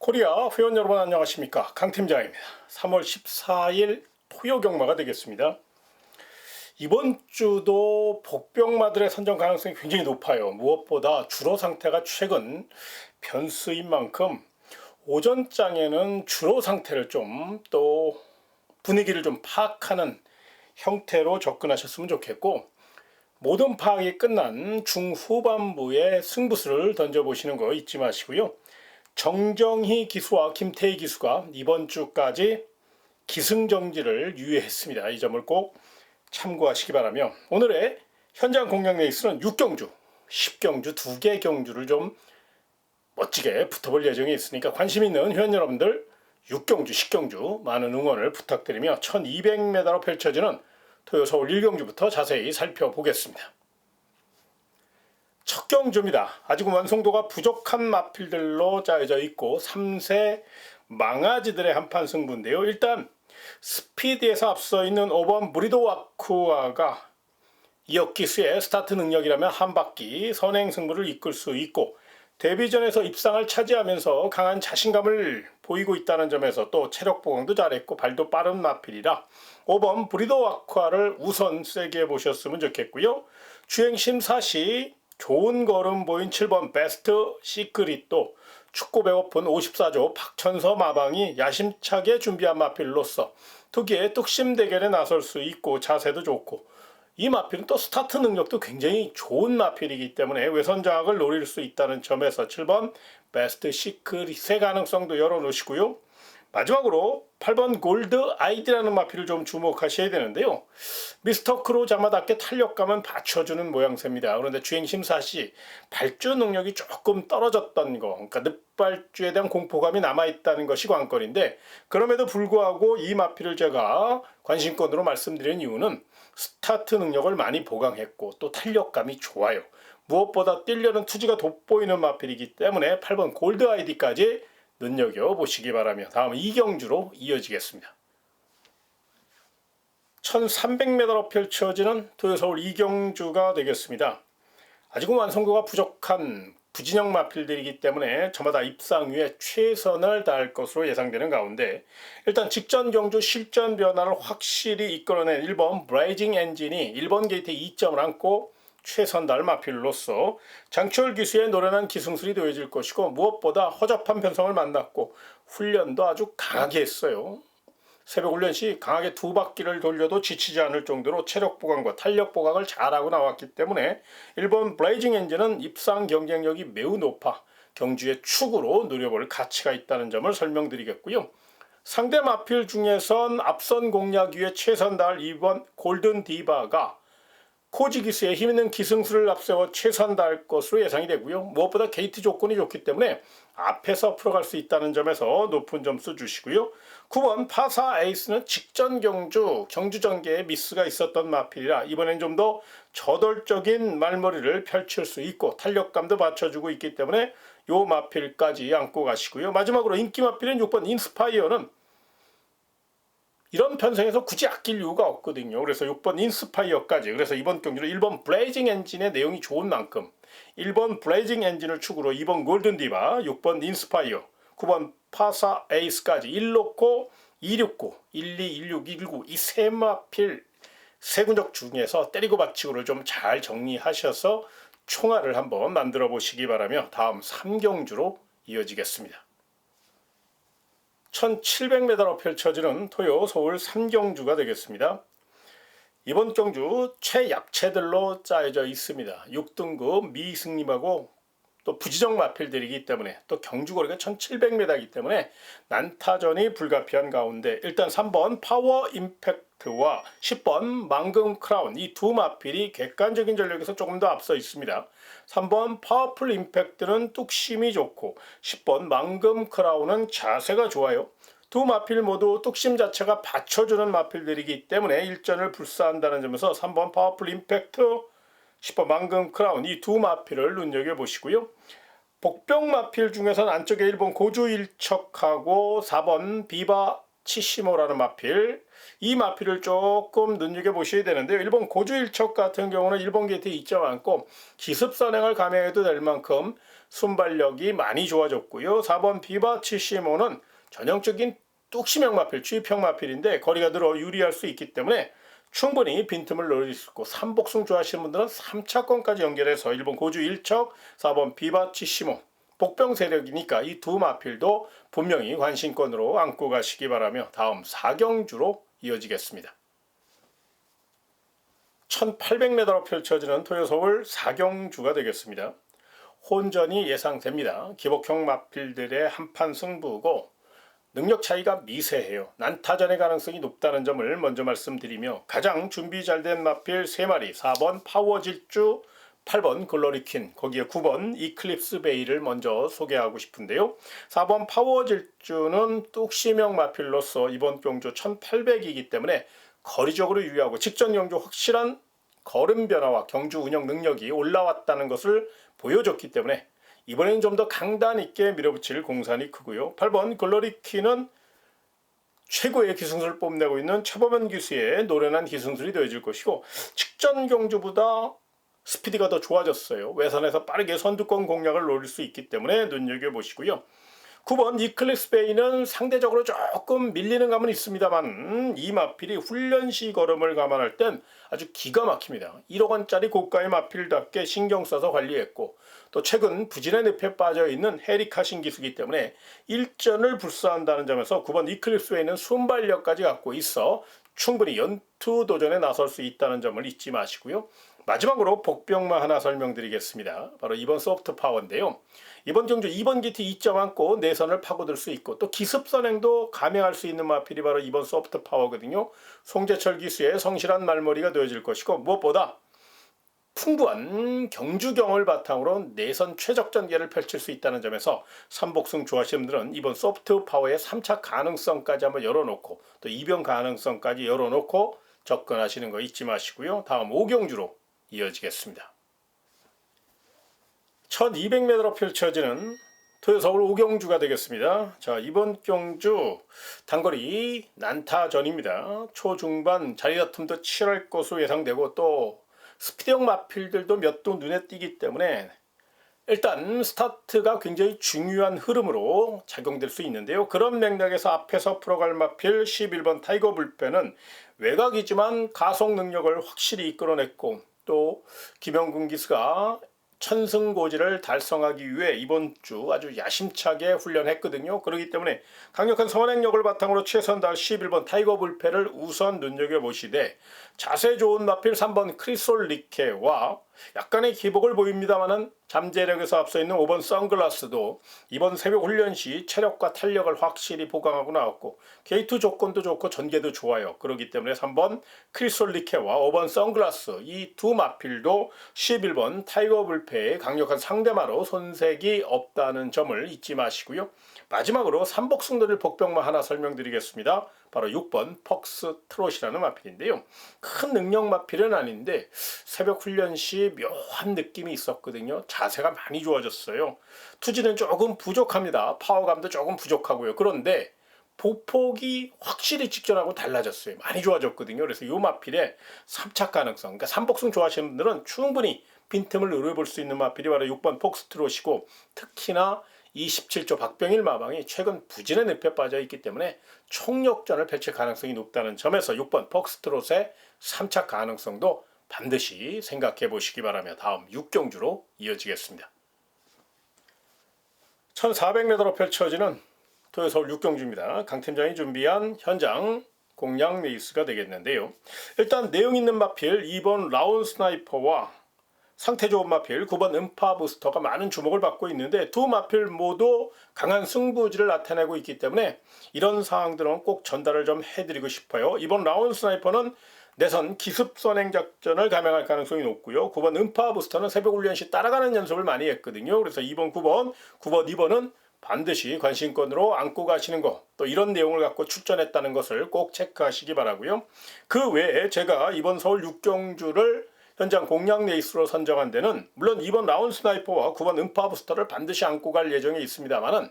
코리아 회원 여러분 안녕하십니까, 강팀장입니다. 3월 14일 토요 경마가 되겠습니다. 이번 주도 복병마들의 선정 가능성이 굉장히 높아요. 무엇보다 주로 상태가 최근 변수인 만큼 오전장에는 주로 상태를 좀 또 분위기를 좀 파악하는 형태로 접근하셨으면 좋겠고, 모든 파악이 끝난 중후반부에 승부수를 던져보시는 거 잊지 마시고요. 정정희 기수와 김태희 기수가 이번 주까지 기승정지를 유예했습니다. 이 점을 꼭 참고하시기 바라며, 오늘의 현장 공략 레이스는 6경주, 10경주 2개 경주를 좀 멋지게 붙어볼 예정이 있으니까 관심 있는 회원 여러분들 6경주, 10경주 많은 응원을 부탁드리며 1200m로 펼쳐지는 토요 서울 1경주부터 자세히 살펴보겠습니다. 첫 경주입니다. 아직 완성도가 부족한 마필들로 짜여져 있고 3세 망아지들의 한판 승부인데요. 일단 스피드에서 앞서 있는 5번 브리도와쿠아가 이역기수의 스타트 능력이라면 한 바퀴 선행 승부를 이끌 수 있고, 데뷔전에서 입상을 차지하면서 강한 자신감을 보이고 있다는 점에서 또 체력 보강도 잘했고 발도 빠른 마필이라 5번 브리도와쿠아를 우선 세게 보셨으면 좋겠고요. 주행 심사 시 좋은 걸음 보인 7번 베스트 시크릿도 축구 배고픈 54조 박천서 마방이 야심차게 준비한 마필로서 특유의 뚝심 대결에 나설 수 있고 자세도 좋고, 이 마필은 또 스타트 능력도 굉장히 좋은 마필이기 때문에 외선 장악을 노릴 수 있다는 점에서 7번 베스트 시크릿의 가능성도 열어놓으시고요. 마지막으로 8번 골드 아이디라는 마필을 좀 주목하셔야 되는데요. 미스터 크로자마답게 탄력감은 받쳐주는 모양새입니다. 그런데 주행심사 시 발주 능력이 조금 떨어졌던 거, 그러니까 늪발주에 대한 공포감이 남아있다는 것이 관건인데, 그럼에도 불구하고 이 마필을 제가 관심권으로 말씀드린 이유는 스타트 능력을 많이 보강했고 또 탄력감이 좋아요. 무엇보다 뛰려는 투지가 돋보이는 마필이기 때문에 8번 골드 아이디까지 눈여겨보시기 바라며 다음 2경주로 이어지겠습니다. 1300m로 펼쳐지는 토요 서울 2경주가 되겠습니다. 아직은 완성도가 부족한 부진영 마필들이기 때문에 저마다 입상 후에 최선을 다할 것으로 예상되는 가운데, 일단 직전 경주 실전 변화를 확실히 이끌어낸 1번 브라이징 엔진이 1번 게이트에 2점을 안고 최선 다할 마필로서 장철 기수의 노련한 기승술이 되어질 것이고, 무엇보다 허접한 편성을 만났고 훈련도 아주 강하게 했어요. 새벽 훈련 시 강하게 2바퀴를 돌려도 지치지 않을 정도로 체력 보강과 탄력 보강을 잘하고 나왔기 때문에 1번 브레이징 엔진은 입상 경쟁력이 매우 높아 경주의 축으로 노려볼 가치가 있다는 점을 설명드리겠고요. 상대 마필 중에선 앞선 공략 위에 최선 다할 2번 골든 디바가 코지 기수의 힘있는 기승수를 앞세워 최선 다할 것으로 예상이 되고요. 무엇보다 게이트 조건이 좋기 때문에 앞에서 풀어갈 수 있다는 점에서 높은 점수 주시고요. 9번 파사 에이스는 직전 경주 전개에 미스가 있었던 마필이라 이번엔 좀 더 저돌적인 말머리를 펼칠 수 있고 탄력감도 받쳐주고 있기 때문에 요 마필까지 안고 가시고요. 마지막으로 인기 마필인 6번 인스파이어는 이런 편성에서 굳이 아낄 이유가 없거든요. 그래서 6번 인스파이어까지, 그래서 이번 경기로 1번 브레이징 엔진의 내용이 좋은 만큼 1번 브레이징 엔진을 축으로 2번 골든 디바, 6번 인스파이어, 9번 파사 에이스까지 1놓고 269, 12, 16, 119 이 세 마필 세 군적 중에서 때리고 받치고를 좀 잘 정리하셔서 총알을 한번 만들어 보시기 바라며 다음 3경주로 이어지겠습니다. 1700m로 펼쳐지는 토요 서울 3경주가 되겠습니다. 이번 경주 최약체들로 짜여져 있습니다. 6등급 미승님하고 또 부지정 마필들이기 때문에 또 경주거리가 1700m이기 때문에 난타전이 불가피한 가운데, 일단 3번 파워 임팩트와 10번 망금 크라운 이 두 마필이 객관적인 전력에서 조금 더 앞서 있습니다. 3번 파워풀 임팩트는 뚝심이 좋고 10번 망금 크라운은 자세가 좋아요. 두 마필 모두 뚝심 자체가 받쳐주는 마필들이기 때문에 일전을 불사한다는 점에서 3번 파워풀 임팩트, 10번 망금 크라운 이 두 마필을 눈여겨보시고요. 복병 마필 중에서는 안쪽에 1번 고주일척하고 4번 비바 치시모라는 마필, 이 마필을 조금 눈여겨보셔야 되는데요. 일본 고주일척 같은 경우는 일본 게이트에 2점 안고 기습선행을 감행해도 될 만큼 순발력이 많이 좋아졌고요. 4번 비바치시모는 전형적인 뚝심형 마필, 추입형 마필인데 거리가 늘어 유리할 수 있기 때문에 충분히 빈틈을 노릴 수 있고, 삼복승 좋아하시는 분들은 3차권까지 연결해서 일본 고주 1척, 4번 비바치시모, 복병 세력이니까 이 두 마필도 분명히 관심권으로 안고 가시기 바라며 다음 4경주로 이어지겠습니다. 1800m로 펼쳐지는 토요서울 4경주가 되겠습니다. 혼전이 예상됩니다. 기복형 마필들의 한판 승부고 능력 차이가 미세해요. 난타전의 가능성이 높다는 점을 먼저 말씀드리며, 가장 준비 잘 된 마필 3마리, 4번 파워질주, 8번 글로리퀸, 거기에 9번 이클립스 베이를 먼저 소개하고 싶은데요. 4번 파워질주는 뚝심형 마필로서 이번 경주 1800이기 때문에 거리적으로 유리하고 직전 경주 확실한 걸음 변화와 경주 운영 능력이 올라왔다는 것을 보여줬기 때문에 이번에는 좀 더 강단 있게 밀어붙일 공산이 크고요. 8번 글로리퀸은 최고의 기승술을 뽐내고 있는 최범현 기수의 노련한 기승술이 되어질 것이고, 직전 경주보다 스피드가 더 좋아졌어요. 외선에서 빠르게 선두권 공략을 노릴 수 있기 때문에 눈여겨보시고요. 9번 이클립스 베이는 상대적으로 조금 밀리는 감은 있습니다만 이 마필이 훈련시 걸음을 감안할 땐 아주 기가 막힙니다. 1억 원짜리 고가의 마필답게 신경 써서 관리했고, 또 최근 부진의 늪에 빠져있는 헤리카신 기수이기 때문에 일전을 불사한다는 점에서 9번 이클립스 베이는 순발력까지 갖고 있어 충분히 연투 도전에 나설 수 있다는 점을 잊지 마시고요. 마지막으로 복병만 하나 설명드리겠습니다. 바로 이번 소프트 파워인데요. 이번 경주 2번 기트 2점 안고 내선을 파고들 수 있고, 또 기습선행도 감행할 수 있는 마필이 바로 이번 소프트 파워거든요. 송재철 기수의 성실한 말머리가 되어질 것이고, 무엇보다 풍부한 경주경을 바탕으로 내선 최적전개를 펼칠 수 있다는 점에서 삼복승 좋아하시는 분들은 이번 소프트 파워의 3차 가능성까지 한번 열어놓고, 또 이변 가능성까지 열어놓고 접근하시는 거 잊지 마시고요. 다음 5경주로 이어지겠습니다. 1200m로 펼쳐지는 토요서울 5경주가 되겠습니다. 자, 이번 경주 단거리 난타전입니다. 초중반 자리다툼도 치열할 것으로 예상되고, 또 스피드형 마필들도 몇 도 눈에 띄기 때문에 일단 스타트가 굉장히 중요한 흐름으로 작용될 수 있는데요. 그런 맥락에서 앞에서 풀어갈 마필 11번 타이거 불펜은 외곽이지만 가속 능력을 확실히 이끌어냈고, 또 김영군 기수가 천승고지를 달성하기 위해 이번 주 아주 야심차게 훈련했거든요. 그렇기 때문에 강력한 선행력을 바탕으로 최선 다할 11번 타이거 불펜을 우선 눈여겨보시되, 자세 좋은 마필 3번 크리솔 리케와 약간의 기복을 보입니다만은 잠재력에서 앞서 있는 5번 선글라스도 이번 새벽 훈련 시 체력과 탄력을 확실히 보강하고 나왔고, 게이트 조건도 좋고 전개도 좋아요. 그렇기 때문에 3번 크리솔 리케와 5번 선글라스, 이 두 마필도 11번 타이거 불펜의 강력한 상대마로 손색이 없다는 점을 잊지 마시고요. 마지막으로 삼복승들을 복병만 하나 설명드리겠습니다. 바로 6번 퍽스 트롯이라는 마필인데요. 큰 능력 마필은 아닌데 새벽 훈련 시 묘한 느낌이 있었거든요. 자세가 많이 좋아졌어요. 투지는 조금 부족합니다. 파워감도 조금 부족하고요. 그런데 보폭이 확실히 직전하고 달라졌어요. 많이 좋아졌거든요. 그래서 이 마필의 3차 가능성, 그러니까 삼복승 좋아하시는 분들은 충분히 빈틈을 노려볼 수 있는 마필이 바로 6번 폭스트롯이고, 특히나 27조 박병일 마방이 최근 부진의 늪에 빠져 있기 때문에 총력전을 펼칠 가능성이 높다는 점에서 6번 폭스트롯의 3차 가능성도 반드시 생각해 보시기 바라며 다음 6경주로 이어지겠습니다. 1400m로 펼쳐지는 토요서울 6경주입니다. 강 팀장이 준비한 현장 공략 레이스가 되겠는데요. 일단 내용 있는 마필 2번 라운 스나이퍼와 상태 좋은 마필 9번 음파 부스터가 많은 주목을 받고 있는데, 두 마필 모두 강한 승부지를 나타내고 있기 때문에 이런 상황들은 꼭 전달을 좀 해드리고 싶어요. 이번 라운 스나이퍼는 내선 기습 선행 작전을 감행할 가능성이 높고요. 9번 음파 부스터는 새벽 훈련 시 따라가는 연습을 많이 했거든요. 그래서 2번, 9번, 2번은 반드시 관심권으로 안고 가시는 거, 또 이런 내용을 갖고 출전했다는 것을 꼭 체크하시기 바라고요. 그 외에 제가 이번 서울 6경주를 현장 공략 레이스로 선정한 데는 물론 2번 라운 스나이퍼와 9번 음파 부스터를 반드시 안고 갈 예정에 있습니다만은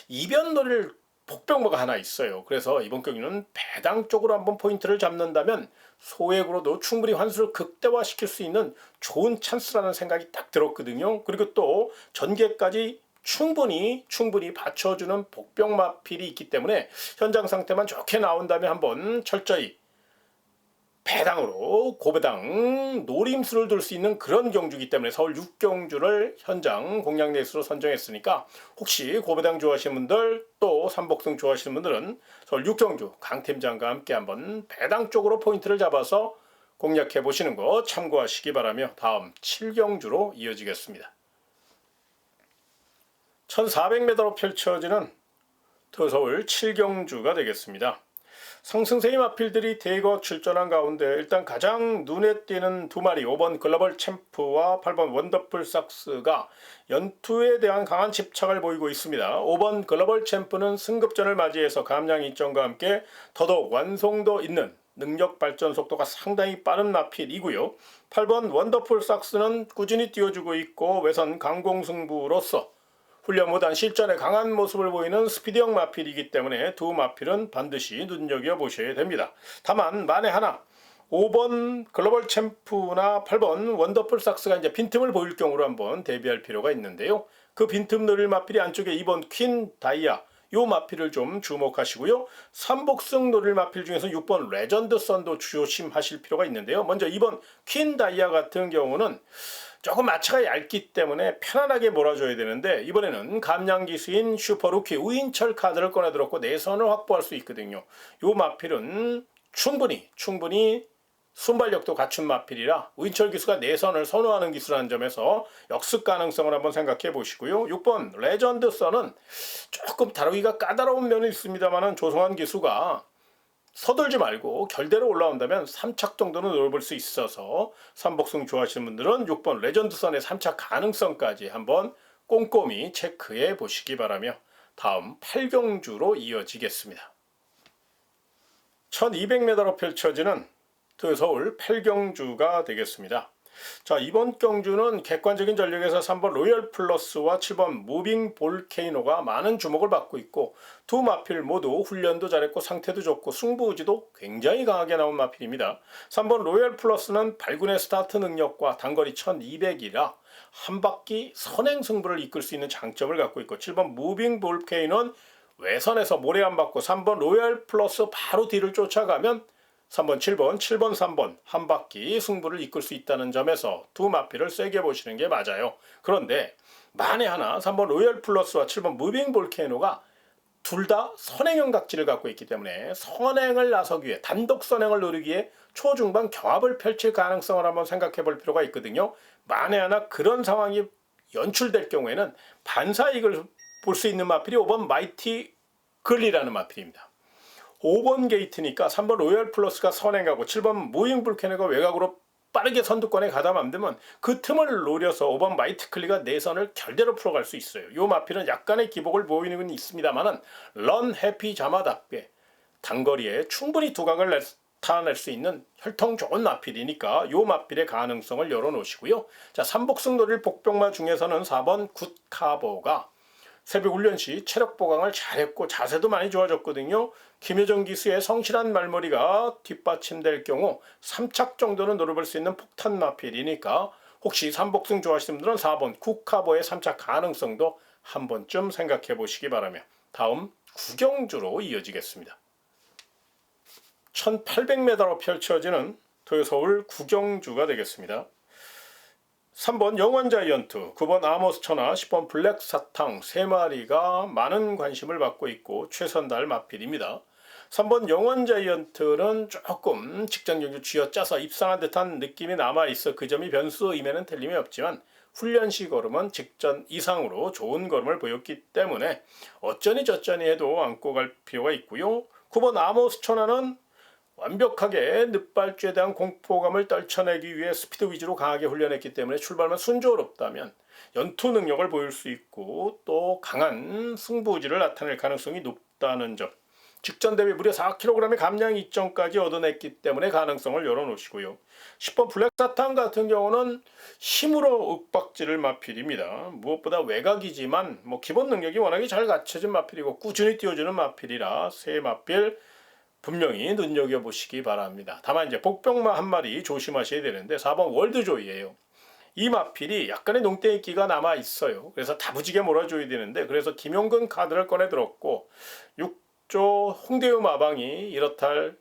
이변 놀이를 복병마가 하나 있어요. 그래서 이번 경기는 배당 쪽으로 한번 포인트를 잡는다면 소액으로도 충분히 환수를 극대화시킬 수 있는 좋은 찬스라는 생각이 딱 들었거든요. 그리고 또 전개까지 충분히 받쳐주는 복병마필이 있기 때문에 현장 상태만 좋게 나온다면 한번 철저히 배당으로 고배당 노림수를 둘 수 있는 그런 경주이기 때문에 서울 6경주를 현장 공략 레이스로 선정했으니까 혹시 고배당 좋아하시는 분들 또 삼복승 좋아하시는 분들은 서울 6경주 강 팀장과 함께 한번 배당 쪽으로 포인트를 잡아서 공략해 보시는 거 참고하시기 바라며 다음 7경주로 이어지겠습니다. 1400m로 펼쳐지는 서울 7경주가 되겠습니다. 상승세의 마필들이 대거 출전한 가운데 일단 가장 눈에 띄는 두 마리 5번 글로벌 챔프와 8번 원더풀 삭스가 연투에 대한 강한 집착을 보이고 있습니다. 5번 글로벌 챔프는 승급전을 맞이해서 감량 이점과 함께 더더욱 완성도 있는 능력 발전 속도가 상당히 빠른 마필이고요. 8번 원더풀 삭스는 꾸준히 띄워주고 있고 외선 강공승부로서 훈련보단 실전에 강한 모습을 보이는 스피드형 마필이기 때문에 두 마필은 반드시 눈여겨보셔야 됩니다. 다만 만에 하나 5번 글로벌 챔프나 8번 원더풀 삭스가 이제 빈틈을 보일 경우로 한번 대비할 필요가 있는데요. 그 빈틈 노릴 마필이 안쪽에 2번 퀸 다이아 요 마필을 좀 주목하시고요. 삼복승 노릴 마필 중에서 6번 레전드 선도 조심하실 필요가 있는데요. 먼저 2번 퀸 다이아 같은 경우는 조금 마차가 얇기 때문에 편안하게 몰아줘야 되는데 이번에는 감량기수인 슈퍼루키 우인철 카드를 꺼내들었고 내선을 확보할 수 있거든요. 이 마필은 충분히 순발력도 갖춘 마필이라 우인철 기수가 내선을 선호하는 기수라는 점에서 역습 가능성을 한번 생각해 보시고요. 6번 레전드 선은 조금 다루기가 까다로운 면이 있습니다만 조성환 기수가 서둘지 말고 결대로 올라온다면 3착 정도는 노려볼 수 있어서 삼복승 좋아하시는 분들은 6번 레전드선의 3착 가능성까지 한번 꼼꼼히 체크해 보시기 바라며 다음 8경주로 이어지겠습니다. 1200m로 펼쳐지는 서울 8경주가 되겠습니다. 자, 이번 경주는 객관적인 전력에서 3번 로열 플러스와 7번 무빙 볼케이노가 많은 주목을 받고 있고 두 마필 모두 훈련도 잘했고 상태도 좋고 승부의지도 굉장히 강하게 나온 마필입니다. 3번 로열 플러스는 발군의 스타트 능력과 단거리 1200이라 한 바퀴 선행 승부를 이끌 수 있는 장점을 갖고 있고 7번 무빙 볼케이노는 외선에서 모래 안 받고 3번 로열 플러스 바로 뒤를 쫓아가면 3번, 7번, 7번, 3번 한 바퀴 승부를 이끌 수 있다는 점에서 두 마필을 세게 보시는 게 맞아요. 그런데 만에 하나 3번 로열 플러스와 7번 무빙 볼케이노가 둘 다 선행형 각지를 갖고 있기 때문에 선행을 나서기 위해 단독 선행을 노리기에 초중반 경합을 펼칠 가능성을 한번 생각해 볼 필요가 있거든요. 만에 하나 그런 상황이 연출될 경우에는 반사이익을 볼 수 있는 마필이 5번 마이티 글리라는 마필입니다. 5번 게이트니까 3번 로열 플러스가 선행하고 7번 무잉 불케네가 외곽으로 빠르게 선두권에 가다 맘되면 그 틈을 노려서 5번 마이트 클리가 내선을 결대로 풀어갈 수 있어요. 이 마필은 약간의 기복을 보이는 건 있습니다만은 런 해피 자마답게 단거리에 충분히 두각을 나타낼 수 있는 혈통 좋은 마필이니까 이 마필의 가능성을 열어놓으시고요. 자, 삼복승 노릴 복병마 중에서는 4번 굿카보가 새벽 훈련 시 체력 보강을 잘했고 자세도 많이 좋아졌거든요. 김효정 기수의 성실한 말머리가 뒷받침될 경우 3착 정도는 노려볼 수 있는 폭탄 마필이니까 혹시 삼복승 좋아하시는 분들은 4번 쿠카보의 3착 가능성도 한 번쯤 생각해 보시기 바라며 다음 9경주로 이어지겠습니다. 1800m로 펼쳐지는 서울 9경주가 되겠습니다. 3번 영원 자이언트, 9번 아모스 천하, 10번 블랙 사탕 3마리가 많은 관심을 받고 있고 최선달 마필입니다. 3번 영원 자이언트는 조금 직전 경주 쥐어짜서 입상한 듯한 느낌이 남아있어 그 점이 변수임에는 틀림이 없지만 훈련시 걸음은 직전 이상으로 좋은 걸음을 보였기 때문에 어쩌니 저쩌니 해도 안고 갈 필요가 있고요. 9번 아모스 천하는 완벽하게 늑발주에 대한 공포감을 떨쳐내기 위해 스피드 위주로 강하게 훈련했기 때문에 출발만 순조롭다면 연투 능력을 보일 수 있고 또 강한 승부의지를 나타낼 가능성이 높다는 점 직전 대비 무려 4kg의 감량 이점까지 얻어냈기 때문에 가능성을 열어놓으시고요. 10번 블랙사탄 같은 경우는 힘으로 윽박지를 마필입니다. 무엇보다 외곽이지만 기본 능력이 워낙에 잘 갖춰진 마필이고 꾸준히 띄워주는 마필이라 새 마필 분명히 눈여겨보시기 바랍니다. 다만 이제 복병마 한 마리 조심하셔야 되는데 4번 월드조이예요. 이 마필이 약간의 농땡이기가 남아 있어요. 그래서 다부지게 몰아줘야 되는데 그래서 김용근 카드를 꺼내 들었고 6조 홍대우 마방이 이렇다 할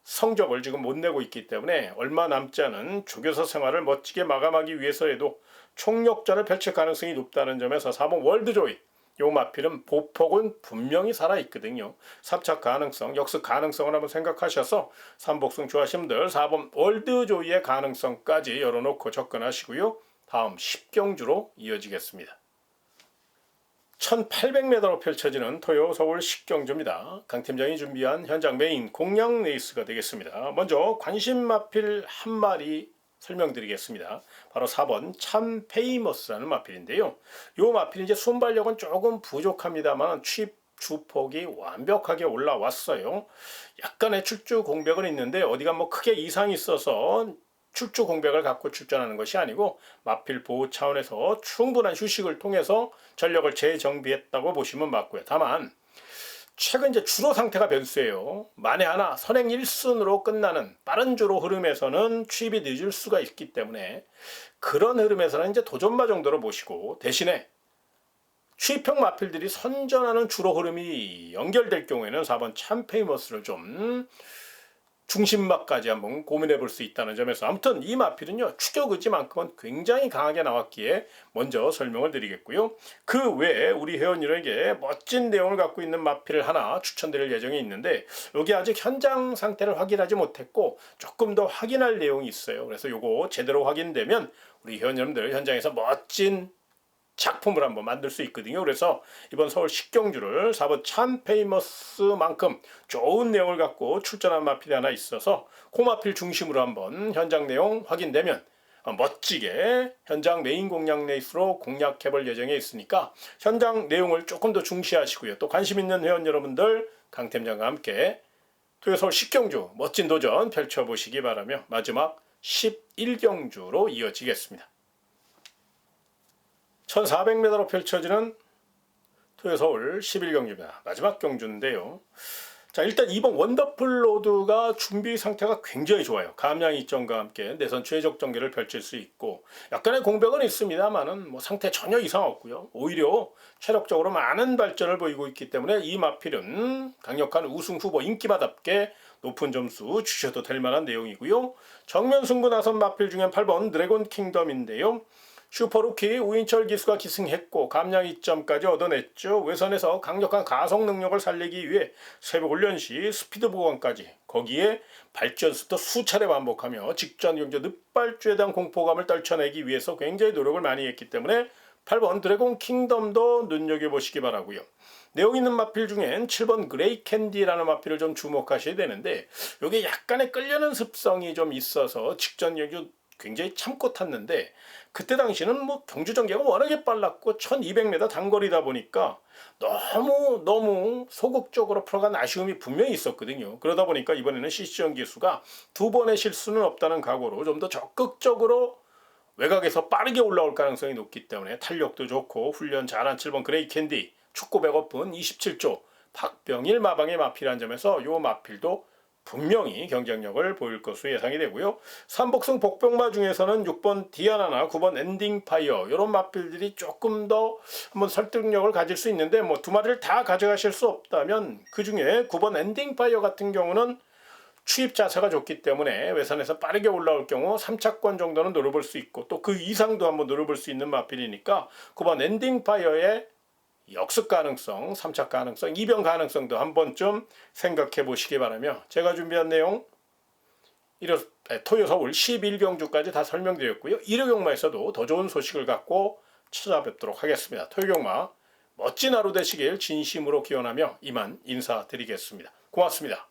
성적을 지금 못 내고 있기 때문에 얼마 남지 않은 조교사 생활을 멋지게 마감하기 위해서라도 총력전을 펼칠 가능성이 높다는 점에서 4번 월드조이 요 마필은 보폭은 분명히 살아있거든요. 3차 가능성, 역습 가능성을 한번 생각하셔서 3복승 좋아하시는 분들 4번 월드조이의 가능성까지 열어놓고 접근하시고요. 다음 10경주로 이어지겠습니다. 1800m로 펼쳐지는 토요 서울 10경주입니다. 강 팀장이 준비한 현장 메인 공략 레이스가 되겠습니다. 먼저 관심 마필 한 마리 설명드리겠습니다. 바로 4번 참 페이머스라는 마필인데요. 이 마필 이제 순발력은 조금 부족합니다만 취입 주폭이 완벽하게 올라왔어요. 약간의 출주 공백은 있는데 어디가 크게 이상이 있어서 출주 공백을 갖고 출전하는 것이 아니고 마필 보호 차원에서 충분한 휴식을 통해서 전력을 재정비했다고 보시면 맞고요. 다만 최근 이제 주로 상태가 변수예요. 만에 하나 선행 1순으로 끝나는 빠른 주로 흐름에서는 취입이 늦을 수가 있기 때문에 그런 흐름에서는 이제 도전마 정도로 보시고 대신에 취입형 마필들이 선전하는 주로 흐름이 연결될 경우에는 4번 참페이머스를 좀 중심막까지 한번 고민해 볼 수 있다는 점에서 아무튼 이 마필은요 추격 의지만큼은 굉장히 강하게 나왔기에 먼저 설명을 드리겠고요. 그 외에 우리 회원님에게 멋진 내용을 갖고 있는 마필을 하나 추천드릴 예정이 있는데 여기 아직 현장 상태를 확인하지 못했고 조금 더 확인할 내용이 있어요. 그래서 요거 제대로 확인되면 우리 회원 여러분들 현장에서 멋진 작품을 한번 만들 수 있거든요. 그래서 이번 서울 10경주를 4번 참 페이머스만큼 좋은 내용을 갖고 출전한 마필이 하나 있어서 그 마필 중심으로 한번 현장 내용 확인되면 멋지게 현장 메인 공략 레이스로 공략해 볼 예정에 있으니까 현장 내용을 조금 더 중시하시고요. 또 관심 있는 회원 여러분들 강 팀장과 함께 토요 서울 10경주 멋진 도전 펼쳐보시기 바라며 마지막 11경주로 이어지겠습니다. 1400m로 펼쳐지는 토요 서울 11경주입니다. 마지막 경주인데요. 자, 일단 이번 원더풀 로드가 준비 상태가 굉장히 좋아요. 감량 이점과 함께 내선 최적 전개를 펼칠 수 있고 약간의 공백은 있습니다만은 상태 전혀 이상 없고요. 오히려 체력적으로 많은 발전을 보이고 있기 때문에 이 마필은 강력한 우승 후보 인기마답게 높은 점수 주셔도 될 만한 내용이고요. 정면 승부 나선 마필 중엔 8번 드래곤 킹덤인데요. 슈퍼루키 우인철 기수가 기승했고 감량 이점까지 얻어냈죠. 외선에서 강력한 가속 능력을 살리기 위해 새벽 훈련 시 스피드 보강까지 거기에 발전수도 수차례 반복하며 직전 경주 늑발주에 대한 공포감을 떨쳐내기 위해서 굉장히 노력을 많이 했기 때문에 8번 드래곤 킹덤도 눈여겨보시기 바라고요. 내용 있는 마필 중엔 7번 그레이 캔디라는 마필을 좀 주목하셔야 되는데 이게 약간의 끌려는 습성이 좀 있어서 직전 경주 굉장히 참고 탔는데 그때 당시는 경주 전개가 워낙에 빨랐고 1200m 단거리다 보니까 너무 소극적으로 풀어간 아쉬움이 분명히 있었거든요. 그러다 보니까 이번에는 시시전 기수가 두 번의 실수는 없다는 각오로 좀 더 적극적으로 외곽에서 빠르게 올라올 가능성이 높기 때문에 탄력도 좋고 훈련 잘한 7번 그레이 캔디 축구 100오픈 27조 박병일 마방의 마필한 점에서 이 마필도 분명히 경쟁력을 보일 것으로 예상이 되고요. 삼복승 복병마 중에서는 6번 디아나나 9번 엔딩파이어 이런 마필들이 조금 더 한번 설득력을 가질 수 있는데 두 마리를 다 가져가실 수 없다면 그 중에 9번 엔딩파이어 같은 경우는 취입 자세가 좋기 때문에 외선에서 빠르게 올라올 경우 3차권 정도는 노려볼 수 있고 또 그 이상도 한번 노려볼 수 있는 마필이니까 9번 엔딩파이어의 역습 가능성, 3차 가능성, 이변 가능성도 한 번쯤 생각해 보시기 바라며 제가 준비한 내용 토요 서울 11경주까지 다 설명드렸고요. 일요경마에서도 더 좋은 소식을 갖고 찾아뵙도록 하겠습니다. 토요경마 멋진 하루 되시길 진심으로 기원하며 이만 인사드리겠습니다. 고맙습니다.